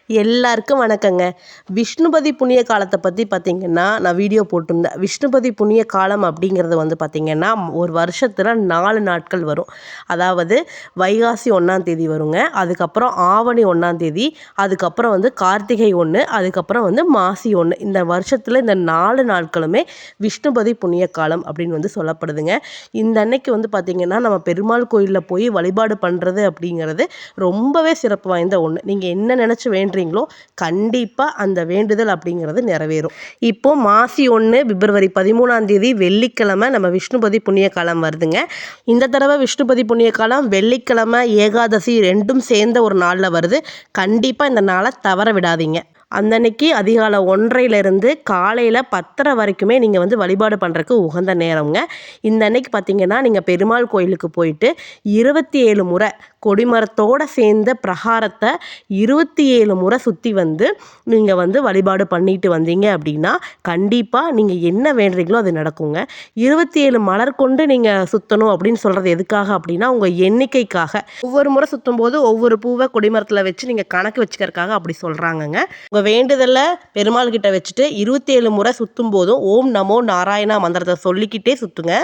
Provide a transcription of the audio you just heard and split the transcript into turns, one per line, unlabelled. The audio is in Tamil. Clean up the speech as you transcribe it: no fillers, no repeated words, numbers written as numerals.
எல்லாருக்கும் வணக்கங்க. விஷ்ணுபதி புண்ணிய காலத்தை பற்றி பார்த்திங்கன்னா நான் வீடியோ போட்டிருந்தேன். விஷ்ணுபதி புண்ணிய காலம் அப்படிங்கிறது வந்து பார்த்திங்கன்னா ஒரு வருஷத்தில் 4 நாட்கள் வரும். அதாவது வைகாசி 1ஆம் தேதி வருங்க, அதுக்கப்புறம் ஆவணி 1ஆம் தேதி, அதுக்கப்புறம் வந்து கார்த்திகை 1, அதுக்கப்புறம் வந்து மாசி 1. இந்த வருஷத்தில் இந்த 4 நாட்களுமே விஷ்ணுபதி புண்ணிய காலம் அப்படின்னு வந்து சொல்லப்படுதுங்க. இந்த அன்னைக்கு வந்து பார்த்திங்கன்னா நம்ம பெருமாள் கோயிலில் போய் வழிபாடு பண்ணுறது அப்படிங்கிறது ரொம்பவே சிறப்பு வாய்ந்த ஒன்று. நீங்கள் என்ன நினச்சி வேண்டுறீங்களோ கண்டிப்பாக அந்த வேண்டுதல் அப்படிங்கிறது நிறைவேறும். இப்போ மாசி 1 பிப்ரவரி 13ஆம் தேதி வெள்ளிக்கிழமை நம்ம விஷ்ணுபதி புண்ணிய காலம் வருதுங்க. இந்த தடவை விஷ்ணுபதி புண்ணிய காலம் வெள்ளிக்கிழமை ஏகாதசி 2ம் சேர்ந்த ஒரு நாளில் வருது. கண்டிப்பாக இந்த நாளை தவற விடாதீங்க. அந்தன்னைக்கு அதிகாலை 1:30லேருந்து காலையில் 10:30 வரைக்குமே நீங்கள் வந்து வழிபாடு பண்ணுறதுக்கு உகந்த நேரங்க. இந்த அன்னைக்கு பார்த்தீங்கன்னா நீங்கள் பெருமாள் கோயிலுக்கு போயிட்டு 27 முறை கொடிமரத்தோடு சேர்ந்த பிரகாரத்தை 27 முறை சுற்றி வந்து நீங்கள் வந்து வழிபாடு பண்ணிட்டு வந்தீங்க அப்படின்னா கண்டிப்பாக நீங்கள் என்ன வேண்டுறீங்களோ அது நடக்குங்க. 27 மலர் கொண்டு நீங்கள் சுற்றணும் அப்படின்னு சொல்கிறது எதுக்காக அப்படின்னா உங்கள் எண்ணிக்கைக்காக. ஒவ்வொரு முறை சுற்றும் போது ஒவ்வொரு பூவை கொடிமரத்தில் வச்சு நீங்கள் கணக்கு வச்சுக்கிறதுக்காக அப்படி சொல்கிறாங்கங்க. உங்கள் வேண்டுதலை பெருமாள் கிட்ட வச்சுட்டு 27 முறை சுற்றும் போதும் ஓம் நமோ நாராயணா மந்திரத்தை சொல்லிக்கிட்டே சுற்றுங்க.